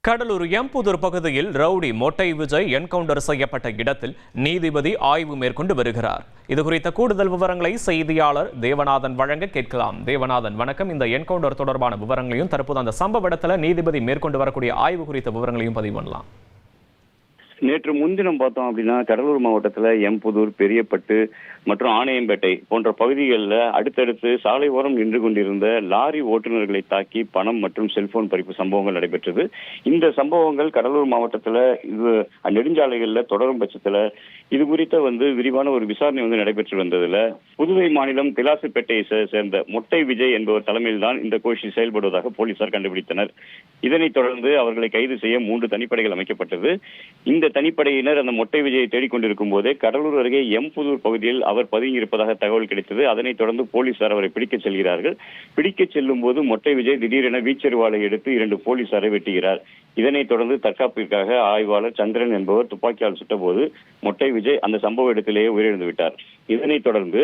கடலூர் எம்புதூர் பகுதியில் ரவுடி மொட்டை விஜய் என்கவுண்டர் செய்யப்பட்ட இடத்தில் நீதிபதி ஆய்வு மேற்கொண்டு வருகிறார். இதுகுறித்த கூடுதல் விவரங்களை செய்தியாளர் தேவநாதன் வழங்க கேட்கலாம். தேவநாதன், வணக்கம். இந்த என்கவுண்டர் தொடர்பான விவரங்களையும் தற்போது அந்த சம்பவ இடத்துல நீதிபதி மேற்கொண்டு வரக்கூடிய ஆய்வு குறித்த விவரங்களையும் பதிவு பண்ணலாம். நேற்று முன்தினம் பார்த்தோம் அப்படின்னா கடலூர் மாவட்டத்தில் எம்புதூர், பெரியப்பட்டு மற்றும் ஆணையம்பேட்டை போன்ற பகுதிகளில் அடுத்தடுத்து சாலை ஓரம் நின்று கொண்டிருந்த லாரி ஓட்டுநர்களை தாக்கி பணம் மற்றும் செல்போன் பறிப்பு சம்பவங்கள் நடைபெற்றது. இந்த சம்பவங்கள் கடலூர் மாவட்டத்தில் இது நெடுஞ்சாலைகளில் தொடரும் பட்சத்தில் இது குறித்த விரிவான ஒரு விசாரணை நடைபெற்று வந்ததுல புதுவை மாநிலம் திலாசுப்பேட்டையை சேர்ந்த மொட்டை விஜய் என்பவர் தலைமையில் தான் இந்த கோஷி செயல்படுவதாக போலீசார் கண்டுபிடித்தனர். இதனைத் தொடர்ந்து அவர்களை கைது செய்ய 3 தனிப்படைகள் அமைக்கப்பட்டது. இந்த தனிப்படையினர் அந்த மொட்டை விஜயை தேடிக்கொண்டிருக்கும் போதே கடலூர் அருகே எம்புதூர் பகுதியில் அவர் பதுங்கியிருப்பதாக தகவல் கிடைத்தது. அதனைத் தொடர்ந்து போலீசார் அவரை பிடிக்க செல்கிறார்கள். பிடிக்க செல்லும் போது மொட்டை விஜய் திடீரென வீச்செருவாளை எடுத்து 2 போலீசாரை வெட்டுகிறார். இதனைத் தொடர்ந்து தற்காப்பிற்காக ஆய்வாளர் சந்திரன் என்பவர் துப்பாக்கியால் சுட்டபோது மொட்டை விஜய் அந்த சம்பவ இடத்திலேயே உயிரிழந்து விட்டார். இதனைத் தொடர்ந்து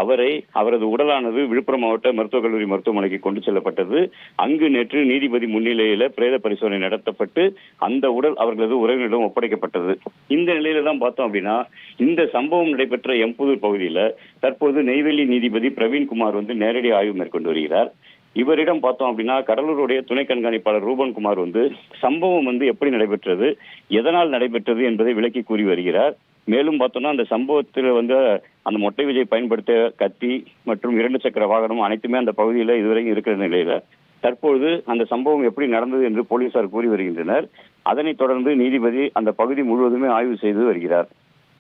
அவரது உடலானது விழுப்புரம் மாவட்ட மருத்துவக் கல்லூரி மருத்துவமனைக்கு கொண்டு செல்லப்பட்டது. அங்கு நேற்று நீதிபதி முன்னிலையில பிரேத பரிசோதனை நடத்தப்பட்டு அந்த உடல் அவர்களது உறவினரிடம் ஒப்படைக்கப்பட்டது. இந்த நிலையில தான் பார்த்தோம் அப்படின்னா இந்த சம்பவம் நடைபெற்ற எம்புதூர் பகுதியில தற்போது நெய்வேலி நீதிபதி பிரவீன்குமார் நேரடி ஆய்வு மேற்கொண்டு வருகிறார். இவரிடம் பார்த்தோம் அப்படின்னா கடலூருடைய துணை கண்காணிப்பாளர் ரூபன்குமார் சம்பவம் எப்படி நடைபெற்றது, எதனால் நடைபெற்றது என்பதை விளக்கி கூறி வருகிறார். மேலும் பார்த்தோம்னா அந்த சம்பவத்தில் அந்த மொட்டை விஜய் பயன்படுத்த கத்தி மற்றும் 2 சக்கர வாகனம் அனைத்துமே அந்த பகுதியில் இதுவரைக்கும் இருக்கிற நிலையில தற்போது அந்த சம்பவம் எப்படி நடந்தது என்று போலீசார் கூறி வருகின்றனர். அதனைத் தொடர்ந்து நீதிபதி அந்த பகுதி முழுவதுமே ஆய்வு செய்து வருகிறார்.